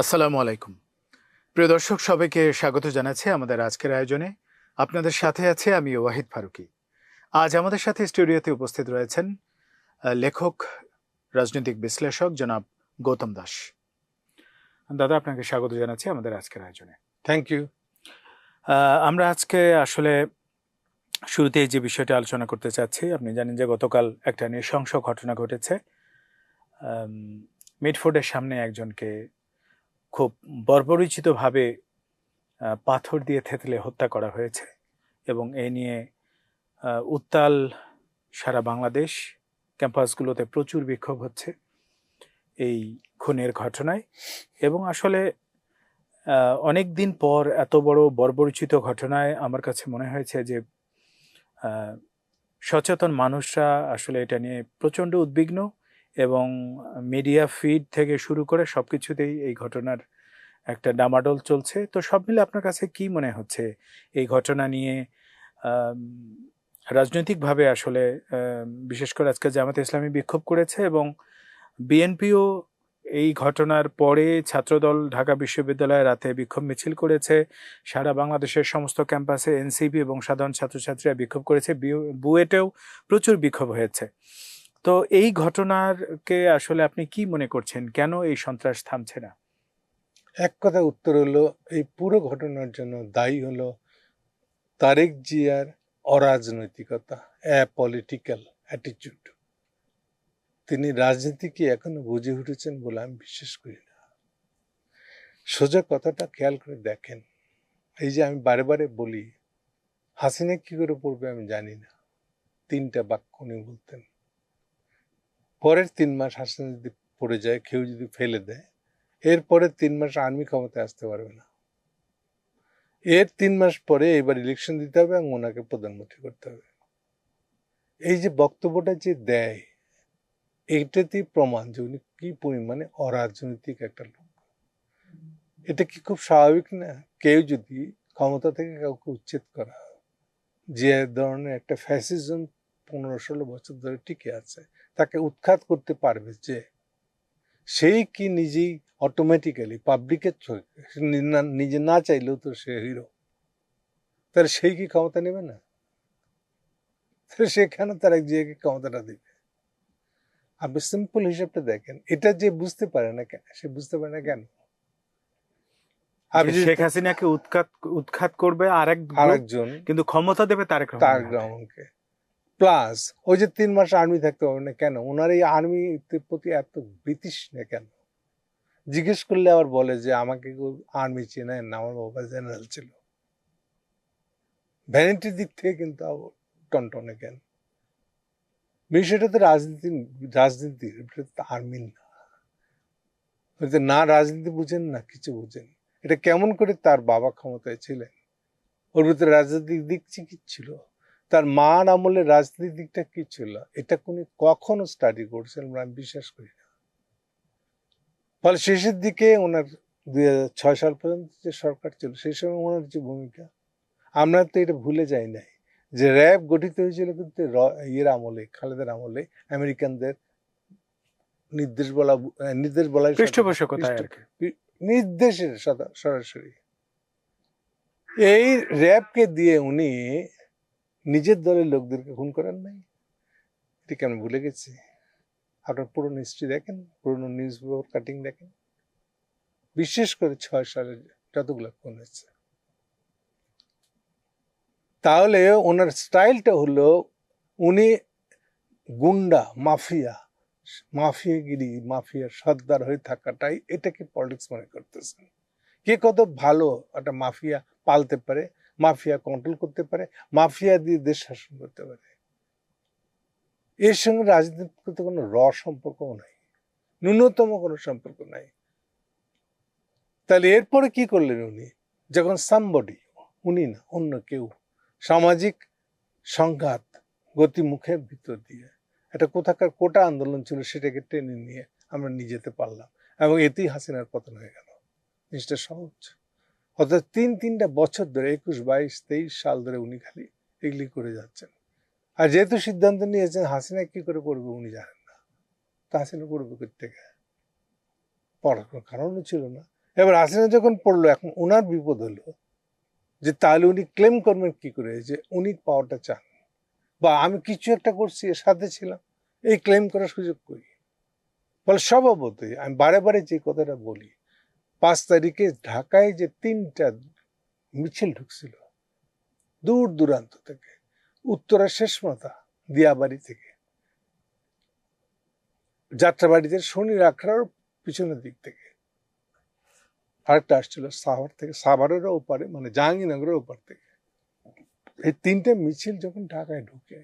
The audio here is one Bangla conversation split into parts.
আসসালামু আলাইকুম। প্রিয় দর্শক, সবাইকে স্বাগত জানাচ্ছি আমাদের আজকের আয়োজনে। আপনাদের সাথে আছে আমি ওয়াহিদ ফারুকী। আজ আমাদের সাথে স্টুডিওতে উপস্থিত রয়েছেন লেখক, রাজনৈতিক বিশ্লেষক জনাব গৌতম দাস। দাদা, আপনাকে স্বাগত জানাচ্ছি আমাদের আজকের আয়োজনে। Thank you. আমরা আজকে আসলে শুরুতেই যে বিষয়টা আলোচনা করতে চাচ্ছি, আপনি জানেন যে গতকাল একটা নৃশংস ঘটনা ঘটেছে। মিডফোর্ডের সামনে একজনকে খুব বর্বরোচিতভাবে পাথর দিয়ে থেতলে হত্যা করা হয়েছে এবং এ নিয়ে উত্তাল সারা বাংলাদেশ। ক্যাম্পাসগুলোতে প্রচুর বিক্ষোভ হচ্ছে এই খুনের ঘটনায় এবং আসলে অনেক দিন পর এত বড় বর্বরোচিত ঘটনায় আমার কাছে মনে হয়েছে যে সচেতন মানুষরা আসলে এটা নিয়ে প্রচণ্ড উদ্বিগ্ন এবং মিডিয়া ফিড থেকে শুরু করে সব কিছুতেই এই ঘটনার একটা ডামাডোল চলছে। তো সব মিলে আপনার কাছে কি মনে হচ্ছে এই ঘটনা নিয়ে? রাজনৈতিকভাবে আসলে বিশেষ করে আজকে জামাতে ইসলামী বিক্ষোভ করেছে এবং বিএনপিও এই ঘটনার পরে ছাত্রদল ঢাকা বিশ্ববিদ্যালয়ে রাতে বিক্ষোভ মিছিল করেছে। সারা বাংলাদেশের সমস্ত ক্যাম্পাসে এনসিপি এবং সাধারণ ছাত্রছাত্রীরা বিক্ষোভ করেছে। বুয়েটেও প্রচুর বিক্ষোভ হয়েছে। তো এই ঘটনারকে আসলে আপনি কি মনে করছেন, কেন এই সন্ত্রাস থামছে না? এক কথা উত্তর হলো, এই পুরো ঘটনার জন্য দায়ী হলো তারেক জিয়ার অরাজনৈতিকতা, অ্যাপলিটিক্যাল অ্যাটিটিউড। তিনি রাজনীতিকে এখনো বুঝে উঠেছেন বলে আমি বিশ্বাস করি না। সোজা কথাটা খেয়াল করে দেখেন, এই যে আমি বারে বারে বলি হাসিনা কি করে পড়বে আমি জানি না, 3টা বাক্য উনি বলতেন। পরের 3 মাস হাসিনা যদি পড়ে যায়, কেউ যদি ফেলে দেয়, এরপরে 3 মাস আর্মি ক্ষমতায় আসতে পারবে না। এর 3 মাস পরে এবার ইলেকশন দিতে হবে এবং ওনাকে প্রধানমন্ত্রী করতে হবে। এই যে বক্তব্যটা যে দেয়, এইটাতেই প্রমাণ যে উনি কি পরিমাণে অরাজনৈতিক একটা লোক। এটা কি খুব স্বাভাবিক না? কেউ যদি ক্ষমতা থেকে কাউকে উচ্ছেদ করা, যে ধরনের একটা ফ্যাসিজম 15-16 বছর ধরে টিকে আছে, তাকে উৎখাত করতে পারবে যে সেই কি নিজেই অটোমেটিক্যালি পাবলিকের নিজে না চাইলেও তো সে হিরো, তাহলে সেই কি ক্ষমতা নেবে না? সেখানে তার এক জায়গায় ক্ষমতাটা দিবে। আপনি সিম্পল হিসাবটা দেখেন, এটা যে বুঝতে পারে না কেন, সে বুঝতে পারে না কেন? শেখ হাসিনাকে উৎখাত করবে আরেকজন, কিন্তু ক্ষমতা দেবে তারেক রহমানকে। প্লাস ওই যে 3 মাস আর্মি থাকতে পারবে না কেন? ওনার এই আর্মির প্রতি এত বিতৃষ্ণা কেন? জিজ্ঞেস করলে আবার বলে যে আমাকে আর্মি চেনেন না, আমার বাবা জেনারেল ছিল। ভ্যানিটির দিক থেকে কিন্তু টনটনে কেন? বিষয়টা তো রাজনীতির আর্মি না, রাজনীতি বুঝেন না, কিছু বুঝেন। এটা কেমন করে তার বাবা ক্ষমতায় ছিলেন, ওর ভিতরে রাজনৈতিক দিক কি ছিল, তার মার আমলে রাজনৈতিক দিকটা কি ছিল, এটা কখনো স্টাডি করছেন আমি বিশ্বাস করি না। ফলে শেষের দিকে ওনার 2006 সাল পর্যন্ত যে সরকার ছিল, সেই সময় ওনার যে ভূমিকা, আমরা তো এটা ভুলে যাই নাই যে র্যাব গঠিত হয়েছিল কিন্তু আমলে, খালেদার আমলে, আমেরিকানদের নির্দেশ বলাই নির্দেশের সরাসরি। এই র্যাবকে দিয়ে উনি নিজের দলের লোকদেরকে খুন করেন নাই, এটাকে আমি ভুলে গেছি। আপনার পুরনো হিস্ট্রি দেখেন, পুরনো নিউজ পেপার কাটিং দেখেন, বিশেষ করে 6 সালে যতগুলো খুন হয়েছে। তাহলে ওনার স্টাইলটা হলো, উনি গুন্ডা, মাফিয়ার সর্দার হয়ে থাকাটাই এটাকে পলিটিক্স মনে করতেছেন। কে কত ভালো একটা মাফিয়া পালতে পারে, মাফিয়া কন্ট্রোল করতে পারে, মাফিয়া দিয়ে দেশ শাসন করতে পারে, এর সঙ্গে রাজনীতির কোনো সম্পর্কও নাই, ন্যূনতম কোনো সম্পর্ক নাই। তাহলে এরপরে কি করলেন উনি? যখন সামবডি, উনি না অন্য কেউ, সামাজিক সংঘাত গতিমুখের ভিতর দিয়ে একটা কোথাকার কোটা আন্দোলন ছিল, সেটাকে টেনে নিয়ে আমরা নিয়ে যেতে পারলাম এবং এতেই হাসিনার পতন হয়ে গেল। জিনিসটা সহজ। অর্থাৎ 3 বছর ধরে 21, 22, 23 সাল ধরে উনি খালি এগুলি করে যাচ্ছেন। আর যেহেতু সিদ্ধান্ত নিয়েছেন হাসিনা কি করে করবে উনি জানেন না, তা হাসিনা করবে থেকে পড়ার কোনো কারণও ছিল না। এবার হাসিনা যখন পড়লো, এখন ওনার বিপদ হলো যে তাহলে উনি ক্লেম করবেন কি করে যে উনি পাওয়ারটা চান, বা আমি কিছু একটা করছি, এর সাথে ছিলাম, এই ক্লেম করার সুযোগ করি। ফলে স্বভাবতই আমি বারে বারে যে কথাটা বলি, 5 তারিখে ঢাকায় যে 3টা মিছিল ঢুকছিল দূর দূরান্ত থেকে, উত্তরের শেষ মাথা দিয়াবাড়ি থেকে, যাত্রাবাড়িতে শনির আখড়ার পিছনের দিক থেকে, আরেকটা আসছিল সাভার থেকে, সাভারেরও ওপারে মানে জাহাঙ্গীরনগরের ওপার থেকে। এই 3টে মিছিল যখন ঢাকায় ঢুকে,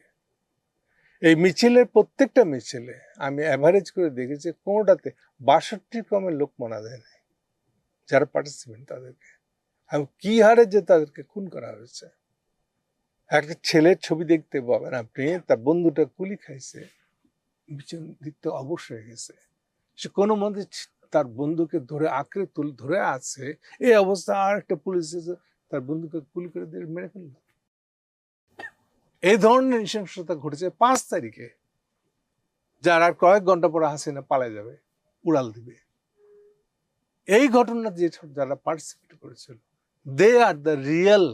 এই মিছিলের প্রত্যেকটা মিছিলে আমি অ্যাভারেজ করে দেখেছি কোনোটাতে 62 কমের লোক মারা যায় না যারা পার্টিসিপেন্ট তাদেরকে, এবং কি হারে যে তাদেরকে খুন করা হয়েছে। একটা ছেলের ছবি দেখতে পাবেন আপনি, তার বন্ধুটা গুলি খাইছে, পিছন দিক থেকে অবশ হয়ে গেছে, সে কোনো মতে তার বন্ধুকে ধরে আঁকড়ে ধরে আছে, এই অবস্থা আর একটা পুলিশ এসে তার বন্ধুকে গুলি করে দিয়ে মেরে ফেলল। এই ধরনের নৃশংসতা ঘটেছে 5 তারিখে, যার আর কয়েক ঘন্টা পরে হাসিনা পালায় যাবে, উড়াল দিবে। এই ঘটনা যে যারা পার্টিসিপেট করেছিল, দে আর দ্য রিয়েল,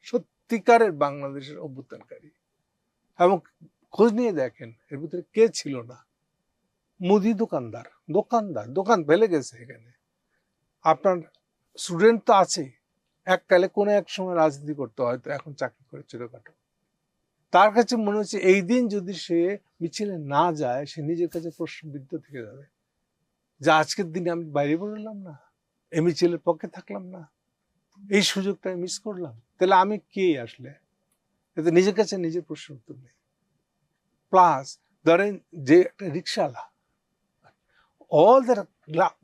সত্যিকারের বাংলাদেশের অভ্যুত্থানকারী। এবং খোঁজ নিয়ে দেখেন এর ভিতরে কে ছিল না। মুদি দোকানদার, দোকান ফেলে গেছে এখানে। আপনার স্টুডেন্ট তো আছেই, এককালে কোনো এক সময় রাজনীতি করতে, হয়তো এখন চাকরি করে ছোটখাটো। তার কাছে মনে হচ্ছে এই দিন যদি সে মিছিলে না যায়, সে নিজের কাছে প্রশ্নবিদ্ধ থেকে যাবে যে আজকের দিনে আমি বাইরে বেরোলাম না, এই মিছিলের পক্ষে থাকলাম না, এই সুযোগটা আমি মিস করলাম, তাহলে আমি কে আসলে? এতে নিজের কাছে নিজের প্রশ্ন উত্তর নেই। প্লাস ধরেন যে একটা রিক্সাওয়ালা, অল দ্য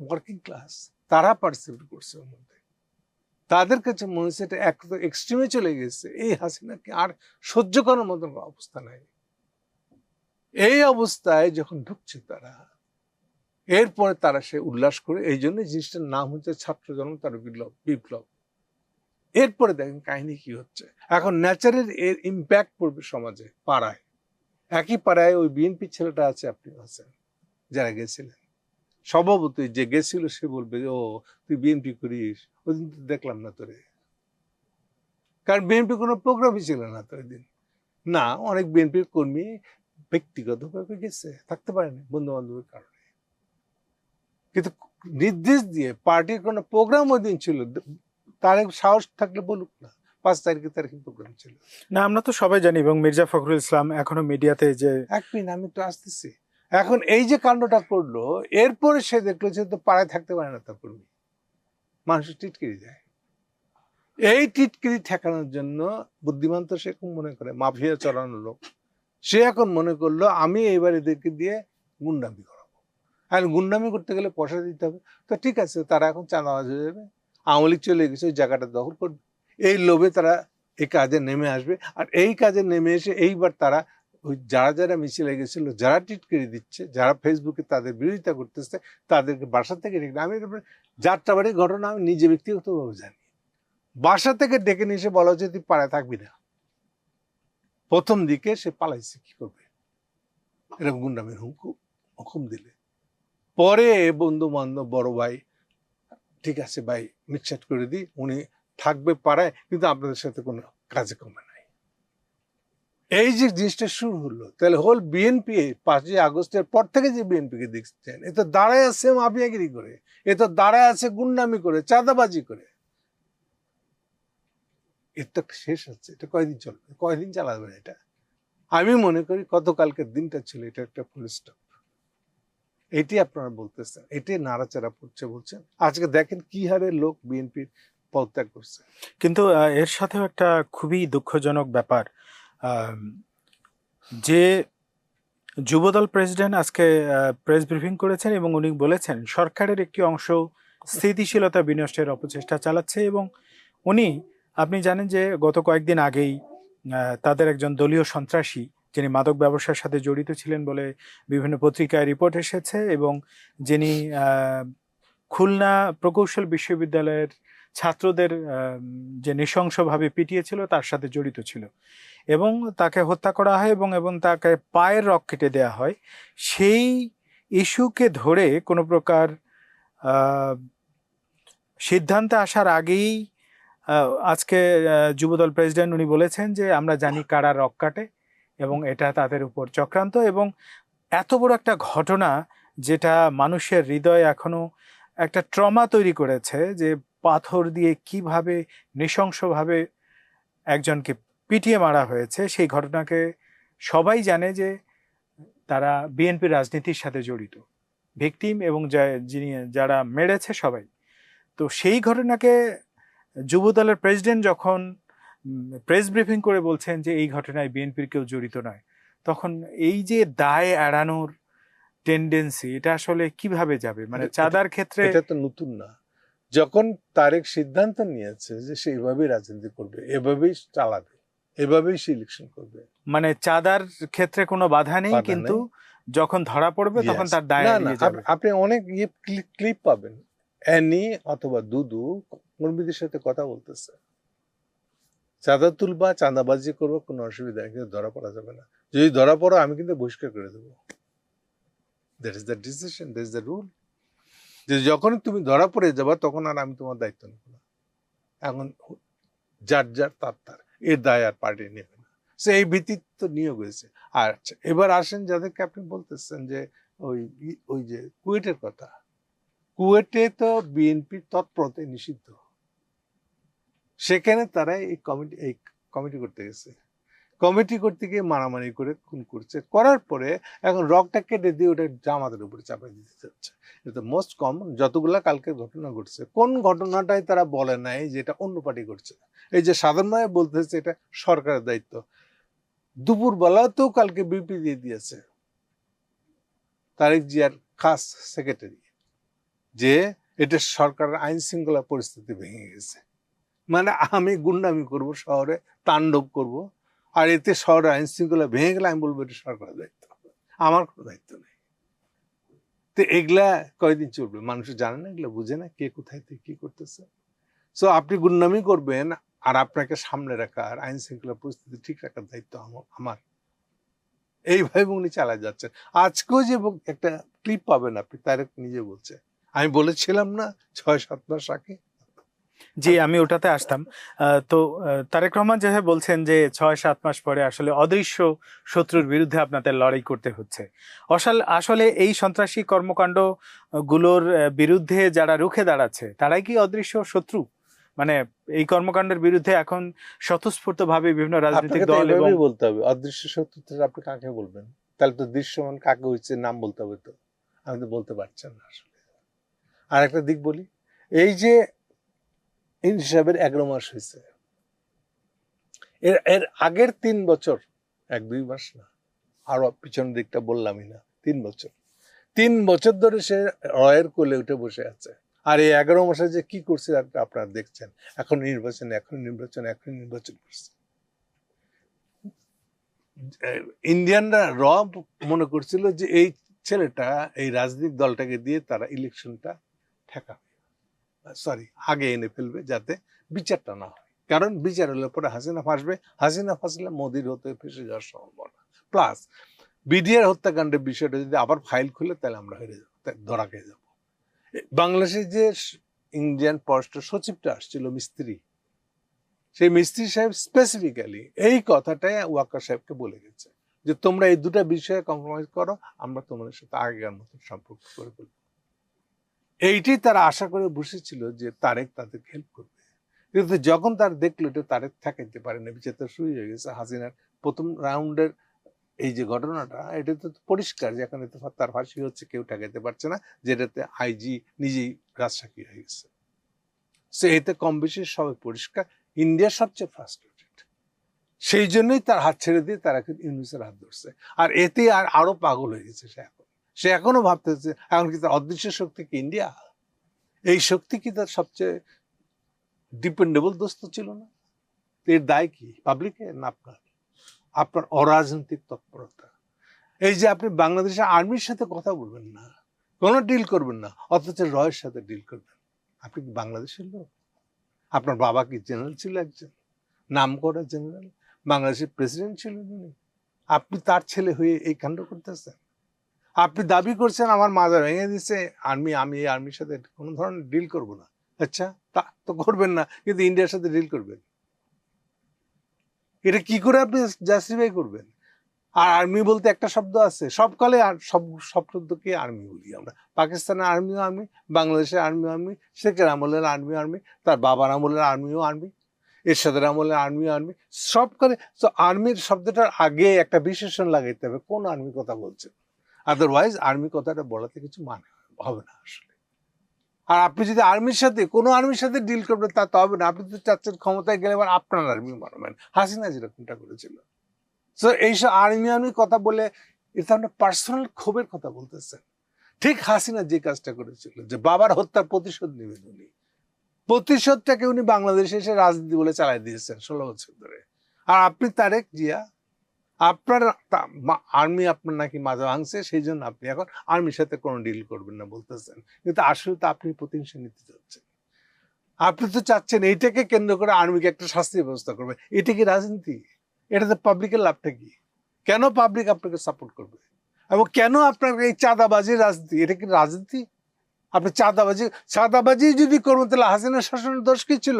ওয়ার্কিং ক্লাস, তারা পার্টিসিপেট করছে ওর মধ্যে। তাদের কাছে মনে হচ্ছে এটা এক এক্সট্রিমে চলে গেছে, এই হাসিনাকে আর সহ্য করার মতন অবস্থা নাই। এই অবস্থায় যখন ঢুকছে তারা, এরপরে তারা সে উল্লাস করে, এই জন্য জিনিসটার নাম হচ্ছে ছাত্র জনতার বিপ্লব। এরপরে দেখেন কাহিনী কি হচ্ছে। এখন ন্যাচারের এর ইম্প্যাক্ট পড়বে সমাজে, পাড়ায়। একই পাড়ায় ওই বিএনপি ছেলেটা আছে, আপনি আছেন যারা গেছিলেন, স্বভাবতই যে গেছিল সে বলবে ও তুই বিএনপি করিস, ওই দিন তো দেখলাম না তোরে, কারণ বিএনপি কোনো প্রোগ্রামই ছিল না তো ওই দিন। না, অনেক বিএনপির কর্মী ব্যক্তিগতভাবে গেছে, থাকতে পারেনি বন্ধু বান্ধবের কারণে, কিন্তু নির্দেশ দিয়ে পার্টির কোনো প্রোগ্রাম ওই দিন ছিল, তার সাহস থাকলে বলুক না 5 তারিখে প্রোগ্রাম ছিল না, আমরা তো সবাই জানি, এবং মির্জা ফখরুল ইসলাম এখনো মিডিয়াতে যে এক মিনিট আমি তো আসতেছি। এখন এই যে কাণ্ডটা করলো, এরপরে সে দেখলো যে তো পাড়ায় থাকতে পারে না তার কর্মী, মানুষের টিটকিরি যায়। এই টিটকিরি ঠেকানোর জন্য বুদ্ধিমান তো সে মনে করে মাফিয়া চড়ানো লোক, সে এখন মনে করলো আমি এইবার এদেরকে দিয়ে গুন্ডামি করাবো, আর গুন্ডামি করতে গেলে পয়সা দিতে হবে। তো ঠিক আছে, তারা এখন চাঁদাবাজ হয়ে যাবে, আওয়ামী লীগ চলে গেছে, ওই জায়গাটা দখল করবে, এই লোভে তারা এই কাজে নেমে আসবে। আর এই কাজে নেমে এসে এইবার তারা ওই যারা মিছিলে গেছিল, যারা টিটকিরি দিচ্ছে, যারা ফেসবুকে তাদের বিরোধিতা করতেছে, তাদেরকে বাসা থেকে ডেকে, আমি যাত্রাবাড়ির ঘটনা আমি নিজে ব্যক্তিগতভাবে জানি, বাসা থেকে ডেকে নিয়ে এসে বলা হচ্ছে তুই পাড়ায় থাকবি না। প্রথম দিকে সে পালাইছে, কি করবে, এরকম গুন্ডামের হুকুম দিলে। পরে বন্ধু বান্ধব বড় ভাই, ঠিক আছে ভাই মিটসাট করে দিই, উনি থাকবে পাড়ায়, কিন্তু আপনাদের সাথে কোনো কাজে কমে নাই। এই যে জিনিসটা শুরু হলো, তাহলে হোল বিএনপি 5ই আগস্টের পর থেকে যে বিএনপিকে দেখছেন, এ তো দাঁড়ায় আছে মাফিয়াগিরি করে, এ তো দাঁড়ায় আছে গুন্ডামি করে, চাঁদাবাজি করে। এর তো শেষ হচ্ছে, এটা কয়দিন চলবে, কয়দিন চালাবেন এটা? আমি মনে করি গতকালকের দিনটা ছিল এটা একটা ফুল স্টপ। এটি আপনারা বলতেছেন, এটি নাড়াচাড়া পড়ছে বলছেন। আজকে দেখেন কি হারে লোক বিএনপির পদত্যাগ করছে। কিন্তু এর সাথেও একটা খুবই দুঃখজনক ব্যাপার, যে যুবদল প্রেসিডেন্ট আজকে প্রেস ব্রিফিং করেছেন এবং উনি বলেছেন সরকারের একটি অংশ স্থিতিশীলতা বিনষ্টের অপচেষ্টা চালাচ্ছে। এবং উনি, আপনি জানেন যে গত কয়েকদিন আগেই তাদের একজন দলীয় সন্ত্রাসী, যিনি মাদক ব্যবসার সাথে জড়িত ছিলেন বলে বিভিন্ন পত্রিকায় রিপোর্ট এসেছে, এবং যিনি খুলনা প্রকৌশল বিশ্ববিদ্যালয়ের ছাত্রদের যে নৃশংসভাবে পিটিয়েছিল তার সাথে জড়িত ছিল, এবং তাকে হত্যা করা হয় এবং তাকে পায়ের রক কেটে দেওয়া হয়। সেই ইস্যুকে ধরে কোনো প্রকার সিদ্ধান্তে আসার আগেই আজকে যুবদল প্রেসিডেন্ট উনি বলেছেন যে আমরা জানি কারা রক কাটে এবং এটা তাদের উপর চক্রান্ত, এবং এত বড় একটা ঘটনা যেটা মানুষের হৃদয়ে এখনো একটা ট্রমা তৈরি করেছে, যে পাথর দিয়ে কিভাবে নৃশংসভাবে একজনকে পিটিয়ে মারা হয়েছে, সেই ঘটনাকে সবাই জানে যে তারা বিএনপি রাজনীতির সাথে জড়িত, ভিকটিম এবং যারা মেরেছে সবাই। তো সেই ঘটনাকে যুবদলের প্রেসিডেন্ট যখন প্রেস ব্রিফিং করে বলছেন যে এই ঘটনায় বিএনপির কেউ জড়িত নয়, তখন এই যে দায় এড়ানোর টেন্ডেন্সি, এটা আসলে কিভাবে যাবে? মানে চাঁদার ক্ষেত্রে এটা তো নতুন না। যখন তারেক সিদ্ধান্ত নিয়েছে যে সে এভাবেই রাজনীতি করবে, এভাবেই চালাবে, এভাবেই সে ইলেকশন করবে, মানে চাঁদার ক্ষেত্রে কোনো বাধা নেই, বাধা কিন্তু নেই। যখন ধরা পড়বে তখন Yes. তার দায় না না, এড়িয়ে যাবে। আপনি অনেক ক্লিপ পাবেন, অ্যানি অথবা দুদু কর্মীদের সাথে কথা বলতেছে, চাঁদা তুলবা, চাঁদাবাজি করবো, কোনো অসুবিধা নেই, কিন্তু ধরা পড়া যাবে না। যদি ধরা পড়ো আমি কিন্তু বহিষ্কার করে দেবো। That is the decision, that is the rule. যে যখন তুমি ধরা পড়ে যাবা তখন আর আমি তোমার দায়িত্ব নেব না। এখন যার যার তার এর দায় আর পার্টি নেবে না। সে এই ভিত্তিতে তো নিয়োগ হয়েছে। আর এবার আসেন যাদেরকে আপনি বলতেছেন যে ওই যে কুয়েটের কথা, কুয়েটে তো বিএনপি তৎপরতে নিষিদ্ধ, সেখানে তারা এই কমিটি করতে গেছে, কমিটি করতে গিয়ে মারামারি করে খুন করছে, করার পরে এখন রকটা কেটে দিয়ে ওটা জামাতের উপরে চাপাই দিতে যাচ্ছে। এটা মোস্ট কমন। যতগুলা কালকে ঘটনা ঘটছে, কোন ঘটনাটাই তারা বলে নাই যে এটা অন্য পার্টি করছে। এই যে সাধারণভাবে বলতেছে এটা সরকারের দায়িত্ব, দুপুরবেলা তো কালকে বিপি দিয়ে দিয়েছে তারেক জিয়ার খাস সেক্রেটারি যে এটা সরকারের আইন শৃঙ্খলা পরিস্থিতি ভেঙে গেছে, মানে আমি গুন্ডামি করব, শহরে তাণ্ডব করব, আর এতে শহরের আইন শৃঙ্খলা ভেঙে গেলে আমি বলবো এটা সরকারের দায়িত্ব, আমার কোনো দায়িত্ব নেই। তো এগুলা কয়দিন চলবে? মানুষ জানে না, এগুলো বুঝে না কে কোথায় থেকে কি করতেছে। সো আপনি গুন্ডামি করবেন আর আপনাকে সামনে রাখার, আইন শৃঙ্খলা পরিস্থিতি ঠিক রাখার দায়িত্ব আমার। এইভাবে উনি চালায় যাচ্ছেন। আজকেও যে একটা ক্লিপ পাবেন আপনি, তারেক নিজে বলছে, আমি বলেছিলাম না 6-7 মাস আগে। জি, আমি ওটাতে আসতাম। তো তারেক রহমান যেভাবে বলছেন যে 6-7 মাস পরে আসলে অদৃশ্য শত্রুর বিরুদ্ধে আপনাদের লড়াই করতে হচ্ছে। আসলে এই সন্ত্রাসী কর্মকাণ্ড গুলোর বিরুদ্ধে যারা রুখে দাঁড়াচ্ছে তারাই কি অদৃশ্য শত্রু? মানে এই কর্মকাণ্ডের বিরুদ্ধে এখন স্বতঃস্ফূর্তভাবে বিভিন্ন রাজনৈতিক দল এবং বলতে হবে অদৃশ্য শত্রুতা, আপনি কাকে বলবেন? তাহলে তো দৃশ্যমান কাকে হচ্ছে নাম বলতে হবে, তো আমি তো বলতে পারছেন না আসলে। আর একটা দিক বলি, এই যে হিসাবের 11 মাস হয়েছে, এর আগের 3 বছর, 1-2 মাস না, আরো পিছনের দিকটা বললামই না, 3 বছর, 3 বছর ধরে সে রয়ের কোলে উঠে বসে আছে। আর এই 11 মাসে যে কি করছে আপনারা দেখছেন, এখন নির্বাচন করছে। ইন্ডিয়ানরা মনে করছিল যে এই ছেলেটা, এই রাজনৈতিক দলটাকে দিয়ে তারা ইলেকশনটা ঠেকাবে, আগে এনে ফেলবে, যাতে বিচারটা না হয়। কারণ বিচার হলে পরে হাসিনা ফাঁসবে, হাসিনা ফাঁসলে মোদির হতে ফেসে যাওয়ার সম্ভাবনা। প্লাস বিডিআর হত্যাকাণ্ডের বিষয়টা যদি আবার ফাইল খুলে, তাহলে আমরা হেরে যাবো, ধরা খেয়ে যাবো। বাংলাদেশের যে ইন্ডিয়ান পররাষ্ট্র সচিবটা আসছিল মিস্ত্রি, সেই মিস্ত্রি সাহেব স্পেসিফিক্যালি এই কথাটাই ওয়াকার সাহেবকে বলে গেছে যে তোমরা এই দুটা বিষয়ে কম্প্রোমাইজ করো, আমরা তোমাদের সাথে আগেকার মতো সম্পর্ক করে ফেলবো। এইটাই তারা আশা করে বসেছিল যে তারেক তাদের হেল্প করবে। কিন্তু যখন তার দেখলো এটা তারেক ঠেকাইতে পারে না, বিচারটা শুরু হয়ে গেছে, হাসিনার প্রথম রাউন্ডের এই যে ঘটনাটা, এটা তো পরিষ্কার যে এখন তার ফাঁসি হচ্ছে, কেউ ঠেকাইতে পারছে না, যেটাতে আইজি নিজেই রাজসাক্ষী হয়ে গেছে। সে এতে কম বেশি সবাই পরিষ্কার, ইন্ডিয়া সবচেয়ে ফ্রাস্ট্রেটেড। সেই জন্যই তার হাত ছেড়ে দিয়ে তারা ইউনুসের হাত ধরছে। আর এতে আরো পাগল হয়ে গেছে সে এখনো ভাবতেছে এখন কি তার অদৃশ্য শক্তি কি ইন্ডিয়া? এই শক্তি কি তার সবচেয়ে ডিপেন্ডেবল দোস্ত ছিল না? এর দায় কি পাবলিকের না আপনার অরাজনৈতিক তৎপরতা? এই যে আপনি বাংলাদেশের আর্মির সাথে কথা বলবেন না, কোনো ডিল করবেন না, অথচ রয়ের সাথে ডিল করবেন। আপনি কি বাংলাদেশের লোক? আপনার বাবা কি জেনারেল ছিল, একজন নাম করা জেনারেল, বাংলাদেশের প্রেসিডেন্ট ছিলেন উনি, আপনি তার ছেলে হয়ে এই কাণ্ড করতেছেন। আপনি দাবি করছেন আমার মাজার ভেঙে দিচ্ছে আর্মি, আমি এই আর্মির সাথে কোনো ধরনের ডিল করবো না, আচ্ছা, তা তো করবেন না, কিন্তু ইন্ডিয়ার সাথে ডিল করবেন। এটা কি করে আপনি জাস্টিফাই করবেন? আর আর্মি বলতে একটা শব্দ আছে, সব কালে আর সব সব শব্দকে আর্মি বলি আমরা। পাকিস্তানের আর্মিও আর্মি, বাংলাদেশের আর্মিও আর্মি, শেখের আমলের আর্মি আর্মি, তার বাবার আমলের আর্মিও আর্মি, এরশাদের আমলের আর্মি আর্মি, সব কালে। তো আর্মির শব্দটার আগে একটা বিশেষণ লাগাইতে হবে, কোন আর্মি কথা বলছেন। আদারওয়াইজ আর্মি কথাটা বলাতে কিছু মানে হবে না আসলে। আর আপনি যদি আর্মির সাথে, কোনো আর্মির সাথে ডিল করবেন তা তো হবে না। আপনি তো চাচ্ছেন ক্ষমতায় গেলে এবার আপনার আর্মি বানাবেন, হাসিনা যেরকমটা করেছিল। তো এইসব আর্মি কথা বলে এটা আপনার পার্সোনাল ক্ষোভের কথা বলতেছেন। ঠিক হাসিনা যে কাজটা করেছিল, যে বাবার হত্যার প্রতিশোধ নেবেন উনি, প্রতিশোধটাকে উনি বাংলাদেশে এসে রাজনীতি বলে চালাই দিয়েছেন 16 বছর ধরে। আর আপনি তারেক জিয়া, আপনার আর্মি আপনার নাকি মাজা ভাঙছে, সেই জন্য আপনি এখন আর্মির সাথে কোনো ডিল করবেন না বলতেছেন। কিন্তু আসলে তো আপনি প্রতিহিংসা নিতে চাচ্ছেন। আপনি তো চাচ্ছেন এইটাকে কেন্দ্র করে আর্মিকে একটা শাস্তি ব্যবস্থা করবে। এটা কি রাজনীতি? এটাতে পাবলিকের লাভটা কি? কেন পাবলিক আপনাকে সাপোর্ট করবে? এবং কেন আপনার এই চাঁদাবাজির রাজনীতি? এটা কি রাজনীতি? আপনি চাঁদাবাজি যদি করবেন, তাহলে হাসিনার শাসনের দোষ কি ছিল?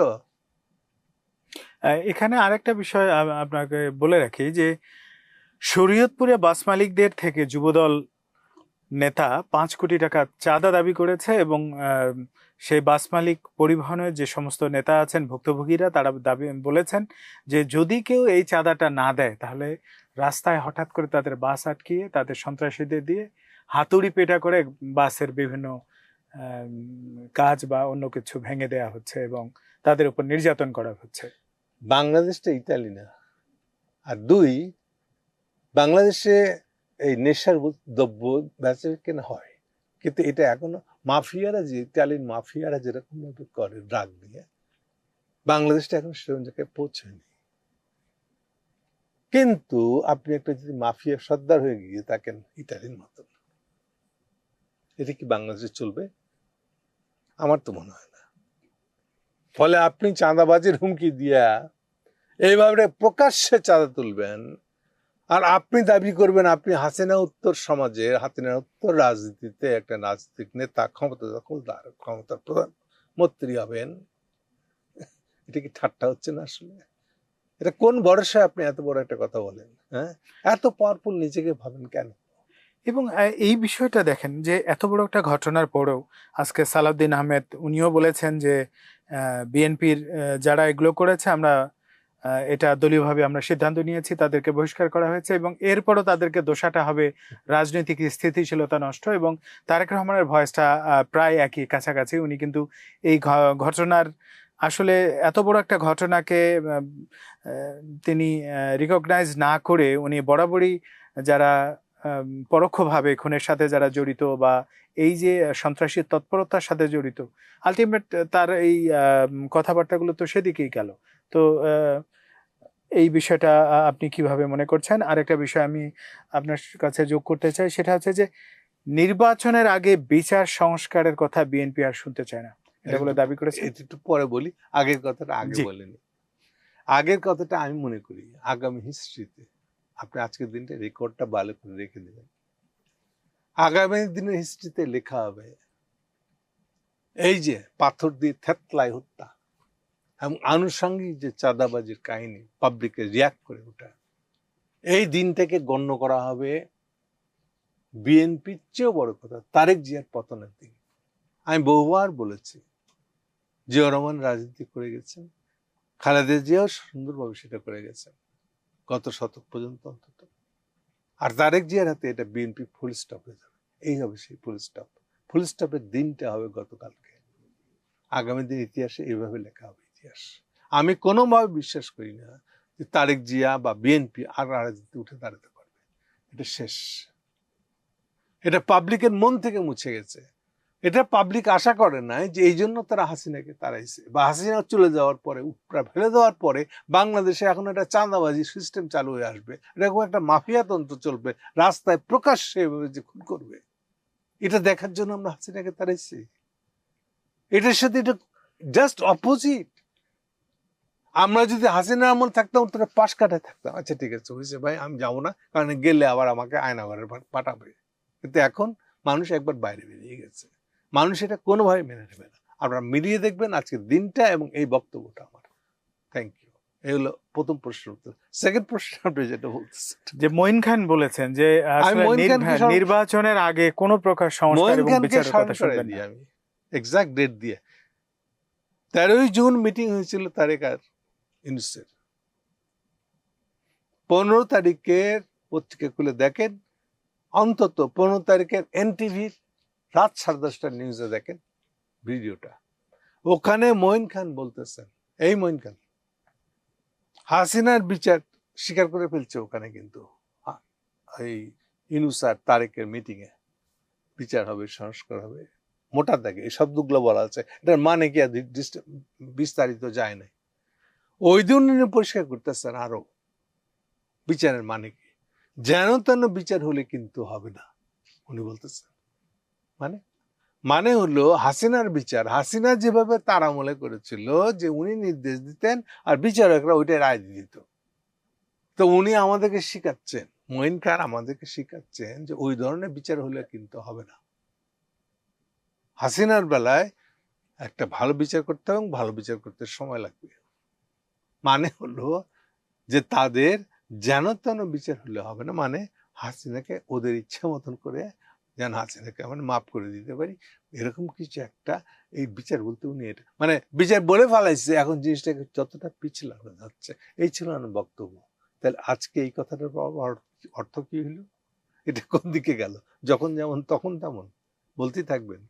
এখানে আরেকটা বিষয় আপনাকে বলে রাখি যে শরীয়তপুরে বাস মালিকদের থেকে যুবদল নেতা 5 কোটি টাকা চাঁদা দাবি করেছে এবং সেই বাস মালিক পরিবহনের যে সমস্ত নেতা আছেন ভুক্তভোগীরা তারা দাবি বলেছেন যে যদি কেউ এই চাঁদাটা না দেয় তাহলে রাস্তায় হঠাৎ করে তাদের বাস আটকিয়ে তাদের সন্ত্রাসীদের দিয়ে হাতুড়ি পেটা করে বাসের বিভিন্ন কাজ বা অন্য কিছু ভেঙে দেয়া হচ্ছে এবং তাদের উপর নির্যাতন করা হচ্ছে। বাংলাদেশটা ইতালি না। আর 2, বাংলাদেশে এই নেশার দ্রব্য বেচা কেনা হয়, কিন্তু এটা এখনো মাফিয়ারা, যে ইতালির মাফিয়ারা যেরকম ভাবে করে ড্রাগ নিয়ে, বাংলাদেশটা এখন সেরকম জায়গায় পৌঁছায়নি। কিন্তু আপনি একটা যদি মাফিয়া সর্দার হয়ে গিয়ে থাকেন ইতালির মতন, এটা কি বাংলাদেশে চলবে? আমার তো মনে হয় না। ফলে আপনি চাঁদাবাজির হুমকি দিয়া এইভাবে প্রকাশ্যে চাঁদা তুলবেন, আর আপনি দাবি করবেন আপনি হাসিনা উত্তর সমাজের, হাসিনা উত্তর রাজনীতিতে একটা রাজনৈতিক নেতা, ক্ষমতা দখলদার, ক্ষমতার প্রধানমন্ত্রী হবেন। এটা কি ঠাট্টা হচ্ছে না আসলে? এটা কোন ভরসায় আপনি এত বড় একটা কথা বলেন? হ্যাঁ, এত পাওয়ারফুল নিজেকে ভাবেন কেন? এবং এই বিষয়টা দেখেন যে এত বড় একটা ঘটনার পরেও আজকে সালাউদ্দিন আহমেদ উনিও বলেছেন যে বিএনপির যারা এগুলো করেছে আমরা এটা দলীয়ভাবে আমরা সিদ্ধান্ত নিয়েছি, তাদেরকে বহিষ্কার করা হয়েছে এবং এরপরও তাদেরকে দোষাটা হবে রাজনৈতিক স্থিতিশীলতা নষ্ট। এবং তারেক রহমানের ভয়েসটা প্রায় একই কাছাকাছি। উনি কিন্তু এই ঘটনার আসলে এত বড় একটা ঘটনাকে তিনি রিকগনাইজ না করে উনি বরাবরই যারা পরোক্ষভাবে খুনের সাথে যারা জড়িত বা এই যে সন্ত্রাসী তৎপরতার সাথে জড়িত, আলটিমেট তার এই কথাবার্তাগুলো তো সেদিকেই গেল। তো এই বিষয়টা আপনি কিভাবে মনে করছেন? আরেকটা বিষয় আমি আপনার কাছে যোগ করতে চাই, সেটা হচ্ছে যে নির্বাচনের আগে বিচার সংস্কারের কথা বিএনপি আর শুনতে চায় না, এটা বলে দাবি করেছে। একটু পরে বলি, আগের কথাটা আগে বলেনি। আগের কথাটা আমি মনে করি আগামী হিস্ট্রিতে আপনি আজকের দিনটা রেকর্ডটা ভালো করে রেখে দেবেন। আগামী দিনের হিস্ট্রিতে লেখা হবে এই যে পাথর দিয়ে থেতলায় হত্যা এবং আনুষঙ্গিক যে চাঁদাবাজির কাহিনী, পাবলিকে রিয়াক্ট করে ওঠা, এই দিনটাকে গণ্য করা হবে বিএনপির চেয়েও বড় কথা তারেক জিয়ার পতনের দিন। আমি বহুবার বলেছি, জিয়াউর রহমান রাজনীতি করে গেছেন, খালেদা জিয়াও সুন্দরভাবে সেটা করে গেছেন গত শতক পর্যন্ত অন্তত। আর তারেক জিয়ার হাতে এটা বিএনপি ফুল স্টপ হয়ে যাবে। এই হবে সেই ফুল স্টপ। ফুল স্টপের দিনটা হবে গতকালকে। আগামী দিন ইতিহাসে এইভাবে লেখা হবে ইতিহাস। আমি কোনোভাবে বিশ্বাস করি না যে তারেক জিয়া বা বিএনপি আর রাজনীতি উঠে দাঁড়াতে পারবে। এটা শেষ। এটা পাবলিকের মন থেকে মুছে গেছে। এটা পাবলিক আশা করে নাই যে এই জন্য তারা হাসিনাকে তাড়াইছে, বা হাসিনা চলে যাওয়ার পরে, উপরা ফেলে দেওয়ার পরে বাংলাদেশে এখন একটা চাঁদাবাজি সিস্টেম চালু হয়ে আসবে, এরকম একটা মাফিয়া তন্ত্র চলবে, রাস্তায় প্রকাশ্যে যে খুন করবে। এটা দেখার জন্য আমরা হাসিনাকে তাড়াইছি। এটার সাথে এটা জাস্ট অপোজিট। আমরা যদি হাসিনার আমল থাকতাম তোরা পাশ কাটায় থাকতাম, আচ্ছা ঠিক আছে হয়েছে ভাই আমি যাবো না, কারণ গেলে আবার আমাকে আয়নাঘরে পাঠাবে। কিন্তু এখন মানুষ একবার বাইরে বেরিয়ে গেছে, মানুষ এটা কোনোভাবে মেনে নেবে না। আপনারা মিলিয়ে দেখবেন আজকের দিনটা এবং এই বক্তব্যটা আমার। Thank you. এই হলো প্রথম প্রশ্নের উত্তর। সেকেন্ড প্রশ্ন আপনি যেটা বলতেছেন, যে মঈন খান বলেছেন যে আসলে মঈন খানকে নির্বাচনের আগে কোনো প্রকার সংস্কার মঈন এবং খানকে বিচারের স্মরণ কথা করে শুনবেন দিই না। আমি এক্সাক্ট ডেট দিয়ে। 13ই জুন মিটিং হয়েছিল তারেক আর ইউনূসের। 15 তারিখের পত্রিকা খুলে দেখেন, অন্তত 15 তারিখের এনটিভির রাত 10:30টার নিউজে দেখেন ভিডিওটা। ওখানে মঈন খান বলতেছেন, এই মঈন খান হাসিনার বিচার স্বীকার করে ফেলছে ওখানে, কিন্তু এই ইউনূস আর তারেকের মিটিং এ বিচার হবে, সংস্কার হবে, মোটা দাগে এই শব্দগুলো বলা আছে। এটার মানে কি বিস্তারিত যায় না। ওই দিন উনি পরিষ্কার করতেছেন আরো বিচারের মানে কি, যেন তেন বিচার হলে কিন্তু হবে না উনি বলতেছেন। মানে হলো হাসিনার বিচার, হাসিনা যেভাবে তার আমলে করেছিল যে উনি নির্দেশ দিতেন আর বিচারকরা ওইটা রায় দিয়ে দিত। তো উনি আমাদেরকে শিখাচ্ছেন, মঈন খান আমাদেরকে শিখাচ্ছেন যে ওই ধরনের বিচার হলে কিন্তু হবে না। হাসিনার বেলায় একটা ভালো বিচার করতে হবে এবং ভালো বিচার করতে সময় লাগবে। মানে হলো যে তাদের যেন তেন বিচার হলে হবে না, মানে হাসিনাকে ওদের ইচ্ছা মতন করে যেন হাসিনাকে মানে মাফ করে দিতে পারি, এরকম কিছু একটা। এই বিচার বলতে উনি এটা মানে বিচার বলে ফেলাইছে, এখন জিনিসটাকে যতটা পিছলা হয়ে যাচ্ছে। এই ছিল আমার বক্তব্য। তাহলে আজকে এই কথাটার অর্থ কি হলো? এটা কোন দিকে গেল? যখন যেমন তখন তেমন বলতেই থাকবেন।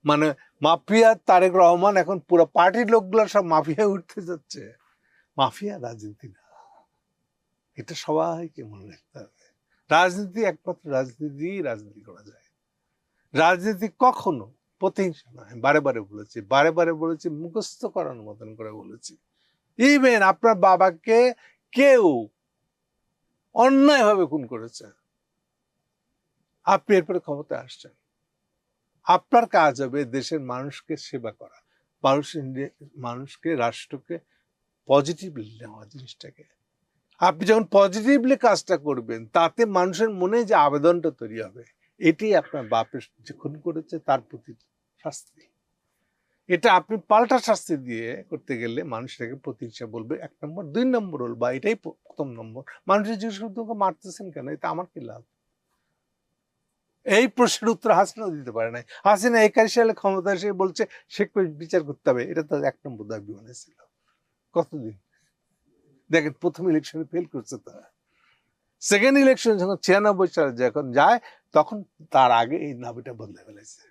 মানে মাফিয়া তারেক রহমান এখন পুরো পার্টির লোকগুলো সব মাফিয়া উঠতে যাচ্ছে। মাফিয়া রাজনীতি না, এটা সবাইকে মনে রাখতে হবে। রাজনীতি একমাত্র রাজনীতি করা যায়। রাজনীতি কখনো প্রতিহিংসা নয়। বারে বারে বলেছি, মুখস্থ করানোর মতন করে বলেছি। ইভেন আপনার বাবাকে কেউ অন্যায়ভাবে খুন করেছে, আপনি এরপরে ক্ষমতায় আসছেন, আপনার কাজ হবে দেশের মানুষকে সেবা করা, মানুষকে রাষ্ট্রকে পজিটিভলি নেওয়া জিনিসটাকে। আপনি যখন পজিটিভলি কাজটা করবেন, তাতে মানুষের মনে যে আবেদনটা তৈরি হবে, এটি আপনার বাপের যে খুন করেছে তার প্রতি শাস্তি। এটা আপনি পাল্টা শাস্তি দিয়ে করতে গেলে মানুষটাকে প্রতিহিংসা বলবে, 1 নম্বর। 2 নম্বর হল, বা এটাই প্রথম নম্বর, মানুষের জিজ্ঞেস করতে মারতেছেন কেন, এটা আমার কি লাভ? এই প্রশ্নের উত্তর হাসিনাও দিতে পারে নাই। হাসিনা 21 সালে ক্ষমতা এসে বলছে শেখ বিচার করতে হবে, এটা তো 1 নম্বর দাবি বানিয়েছিল। কতদিন দেখেন, প্রথম ইলেকশনে ফেল করছে তারা, সেকেন্ড ইলেকশন যখন 96 সালে যখন যায়, তখন তার আগে এই দাবিটা বদলে ফেলেছে।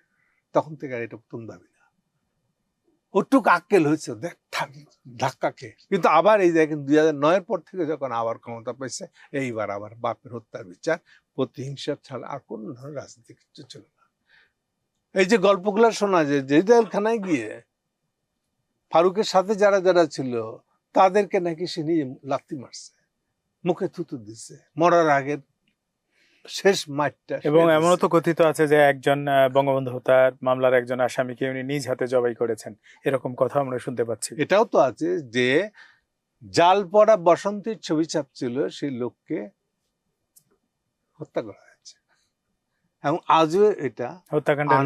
তখন থেকে আর এটা প্রথম দাবি না। ওটুক আক্কেল হয়েছে ধাক্কা খেয়ে। কিন্তু আবার এই দেখেন 2009-এর পর থেকে যখন আবার ক্ষমতা পাইছে, এইবার আবার বাপের হত্যার বিচার, প্রতিহিংসা ছাড়া আর কোন ধরনের রাজনীতি কিছু ছিল না। এই যে গল্পগুলো শোনা যায়, যে জেলখানায় গিয়ে ফারুকের সাথে যারা যারা ছিল তাদেরকে নাকি সে নিয়ে লাথি মারছে, মুখে থুতু দিচ্ছে, মরার আগের শেষ মাঠটা। এবং এমনও তো কথিত আছে যে একজন বঙ্গবন্ধু হত্যার মামলার একজন আসামিকে উনি নিজ হাতে জবাই করেছেন, এরকম কথা আমরা শুনতে পাচ্ছি। এটাও তো আছে যে জাল পড়া বসন্তের ছবি ছাপছিল, সেই লোককে হত্যা করা হয়েছে এবং আজও এটা হত্যাকাণ্ডের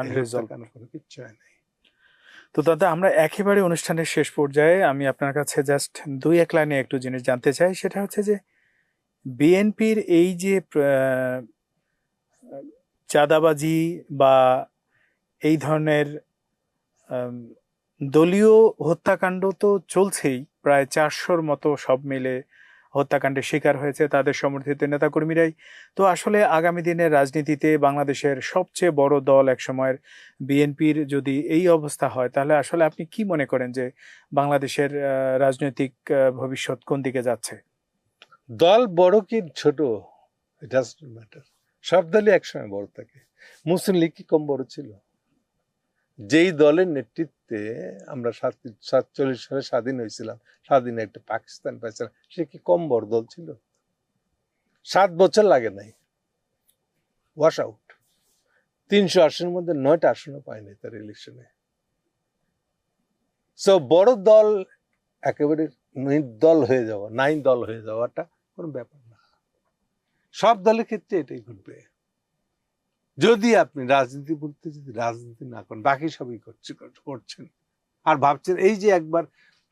আনরিজলভ, কিচ্ছু হয় নাই। তো দাদা, আমরা একেবারে অনুষ্ঠানের শেষ পর্যায়ে, আমি আপনার কাছে জাস্ট 2-1 লাইনে একটু জিনিস জানতে চাই। সেটা হচ্ছে যে বিএনপির এই যে চাঁদাবাজি বা এই ধরনের দলীয় হত্যাকাণ্ড তো চলছেই, প্রায় 400-র মতো সব মিলে হত্যাকাণ্ডের শিকার হয়েছে তাদের সমর্থিত নেতাকর্মীরাই। তো আসলে আগামী দিনের রাজনীতিতে বাংলাদেশের সবচেয়ে বড় দল একসময়ের বিএনপির যদি এই অবস্থা হয়, তাহলে আসলে আপনি কি মনে করেন যে বাংলাদেশের রাজনৈতিক ভবিষ্যৎ কোন দিকে যাচ্ছে? দল বড় কি ছোট, ইট ডাজন্ট ম্যাটার। সব দলই একসময় বড় থাকে। মুসলিম লীগ কি কম বড় ছিল? যেই দলের নেতৃত্বে আমরা 47 সালে স্বাধীন হয়েছিলাম, স্বাধীন একটা পাকিস্তান পাইছিলাম, সে কি কম বড় দল ছিল? 7 বছর লাগে নাই, ওয়াশ আউট। 300 আসনের মধ্যে 9টা আসনও পায়নি তার ইলেকশনে। সো বড় দল একেবারে নির্দল হয়ে যাওয়া, 9 দল হয়ে যাওয়াটা কোনো ব্যাপার না। সব দলের ক্ষেত্রে এটাই ঘটবে। যদি আপনি রাজনীতি বলতে যদি রাজনীতি না করেন, বাকি সবই করছেন আর ভাবছেন এই যে একবার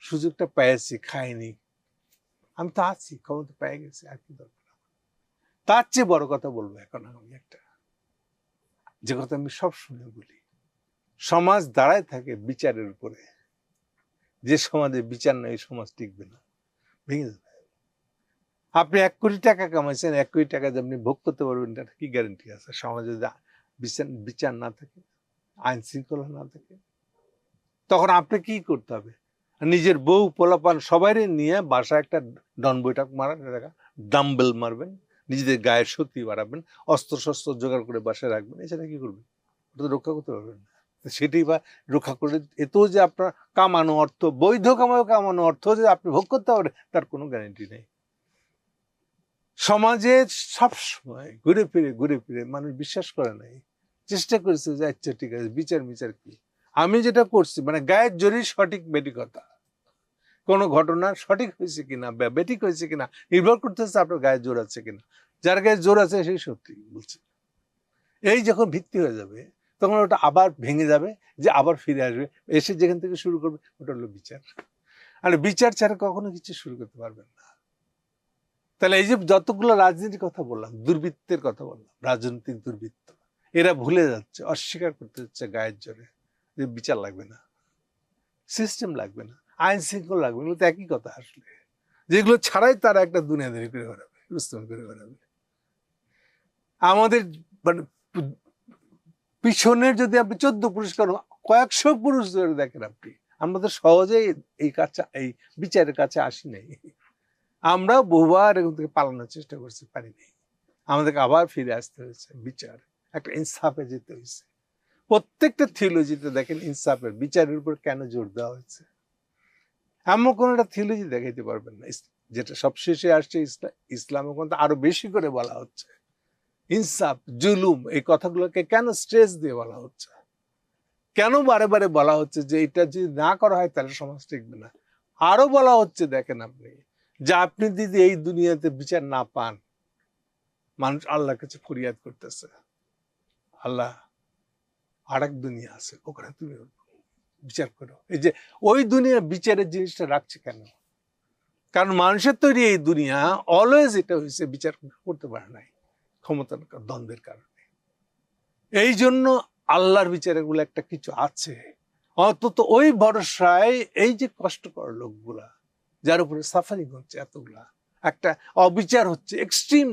সুযোগটা পেয়েছি, খাইনি, আমি তো আছি, ক্ষমতা পেয়ে গেছি, আর কি দরকার। তার চেয়ে বড় কথা বলবো এখন আমি একটা, যে কথা আমি সবসময় বলি, সমাজ দাঁড়ায় থাকে বিচারের উপরে। যে সমাজে বিচার নেই সমাজ টিকবে না, ভেঙে যাবে। আপনি 1 কোটি টাকা কামাইছেন, 1 কোটি টাকা যে আপনি ভোগ করতে পারবেন তার কি গ্যারান্টি আছে? সমাজে যদি বিচার না থাকে, আইন শৃঙ্খলা না থাকে, তখন আপনি কি করতে হবে? নিজের বউ পোলাপান সবাই নিয়ে বাসায় একটা ডন বৈঠক মারা ডাম্বেল মারবেন, নিজেদের গায়ের শক্তি বাড়াবেন, অস্ত্র শস্ত্র জোগাড় করে বাসায় রাখবেন, এছাড়া কি করবেন? ওটা তো রক্ষা করতে পারবেন না। সেটাই বা রক্ষা করে এতেও যে আপনার কামানো অর্থ, বৈধ কামানো অর্থ যে আপনি ভোগ করতে পারবেন তার কোনো গ্যারান্টি নেই। সমাজে সবসময় ঘুরে ফিরে মানুষ বিশ্বাস করে নাই, চেষ্টা করেছে যে আচ্ছা ঠিক আছে, বিচার কি, আমি যেটা করছি মানে গায়ের জোরই সঠিক বেটি কথা, কোনো ঘটনা সঠিক হয়েছে কিনা বেঠিক হয়েছে কিনা নির্ভর করতেছে আপনার গায়ে জোর আছে কিনা। যার গায়ে জোর আছে সেই সত্যি বলছে। এই যখন ভিত্তি হয়ে যাবে তখন ওটা আবার ভেঙে যাবে, যে আবার ফিরে আসবে, এসে যেখান থেকে শুরু করবে ওটা হলো বিচার। আর বিচার ছাড়া কখনো কিছু শুরু করতে পারবেন না। তাহলে এই যে যতগুলো রাজনীতির কথা বললাম, দুর্বৃত্তের কথা বললাম, রাজনৈতিক দুর্বৃত্ত, এরা ভুলে যাচ্ছে, অস্বীকার করতে যাচ্ছে গায়ের জোরে যে বিচার লাগবে না, সিস্টেম লাগবে না, আইন শৃঙ্খলা লাগবে, এগুলো তো একই কথা আসলে। যেগুলো ছাড়াই তারা একটা দুনিয়াদারি করে বেড়াবে, রুস্তম করে বেড়াবে। আমাদের মানে পিছনের যদি আপনি 14 পুরস্কার কয়েকশো পুরুষ ধরে দেখেন আপনি, আমরা তো সহজেই এই বিচারের কাছে আসি নাই। আমরা বহুবার এখান থেকে পালানোর চেষ্টা করছি, পারিনি। আমাদেরকে আবার ফিরে আসতে হয়েছে, বিচার একটা ইনসাফে যেতে হয়েছে। প্রত্যেকটা থিওলজিতে দেখেন ইনসাফের বিচারের উপর কেন জোর দেওয়া হয়েছে। এমন কোন একটা থিওলজি দেখাইতে পারবেন না যেটা সবশেষে আসছে ইসলামের মধ্যে আরো বেশি করে বলা হচ্ছে ইনসাফ, জুলুম, এই কথাগুলোকে কেন স্ট্রেস দিয়ে বলা হচ্ছে, কেন বারে বারে বলা হচ্ছে যে এটা যদি না করা হয় তাহলে সমাজ টিকবে না। আরো বলা হচ্ছে দেখেন আপনি, যে আপনি যদি এই দুনিয়াতে বিচার না পান, মানুষ আল্লাহর কাছে ফরিয়াদ করতেছে, আল্লাহ আরেক দুনিয়া আছে, ওখানে তুমি বিচার করো। এই যে ওই দুনিয়া বিচারের জিনিসটা রাখছে কেন? কারণ মানুষের তৈরি এই দুনিয়া অলওয়েজ এটা হয়েছে বিচার করতে পারে নাই, ক্ষমতার দ্বন্দ্বের কারণে। এই জন্য আল্লাহর বিচারের গুলো একটা কিছু আছে, অন্তত ওই ভরসায় এই যে কষ্টকর লোকগুলা যার উপরে সাফারিং হচ্ছে, এতগুলা একটা অবিচার হচ্ছে, এক্সট্রিম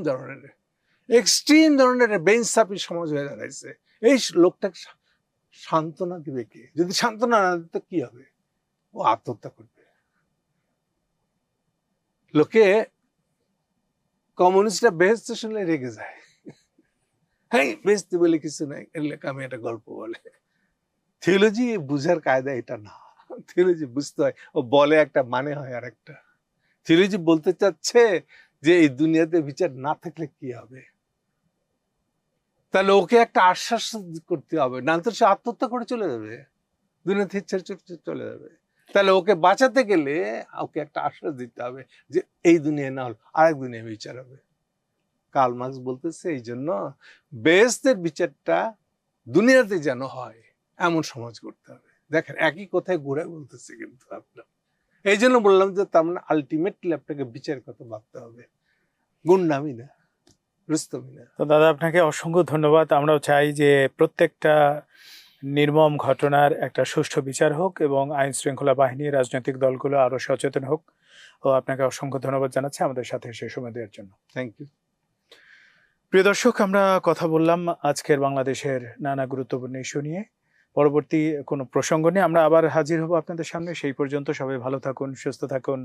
ধরনের বেইনসাফি সমাজ হয়ে দাঁড়াইছে, এই লোকটাকে সান্ত্বনা দিবে কে? যদি সান্ত্বনা না দিতে কি হবে? ও আত্মহত্যা করবে। লোকে কমিউনিস্টরা বেহেশতে শুনলে রেগে যায়, হ্যাঁ বেহেশতে বলে কিছু নাই, আমি একটা গল্প বলে। থিওলজি বুঝার কায়দা এটা না, থিওলজি বুঝতে হয়, ও বলে একটা মানে হয় আর একটা। থিওলজি বলতে চাচ্ছে যে এই দুনিয়াতে বিচার না থাকলে কি হবে, তাহলে ওকে একটা আশ্বাস করতে হবে, না তো সে আত্মহত্যা করে চলে যাবে, দুনিয়া থেকে চলে যাবে। তাহলে ওকে বাঁচাতে গেলে ওকে একটা আশ্বাস দিতে হবে যে এই দুনিয়া না হল আরেক দুনিয়া বিচার হবে। কার্ল মার্কস বলতেছে এই জন্য বেহেশতের বিচারটা দুনিয়াতে যেন হয় এমন সমাজ করতে হবে। দেখেন একই কথায় ঘুরে বলতেছে কিন্তু আপনার, এই জন্য বললাম যে তার মানে আলটিমেটলি আপনাকে বিচারের কথা ভাবতে হবে, গুন্ডামি না, রুস্তমি না। তো দাদা আপনাকে অসংখ্য ধন্যবাদ। আমরাও চাই যে প্রত্যেকটা নির্মম ঘটনার একটা সুষ্ঠু বিচার হোক এবং আইন শৃঙ্খলা বাহিনী, রাজনৈতিক দলগুলো আরো সচেতন হোক। ও আপনাকে অসংখ্য ধন্যবাদ জানাচ্ছি আমাদের সাথে সে সময় দেওয়ার জন্য। Thank you. প্রিয় দর্শক, আমরা কথা বললাম আজকের বাংলাদেশের নানা গুরুত্বপূর্ণ ইস্যু নিয়ে। পরবর্তী কোনো প্রসঙ্গ নিয়ে আমরা আবার হাজির হব আপনাদের সামনে। সেই পর্যন্ত সবাই ভালো থাকুন, সুস্থ থাকুন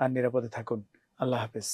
আর নিরাপদে থাকুন। আল্লাহ হাফেজ।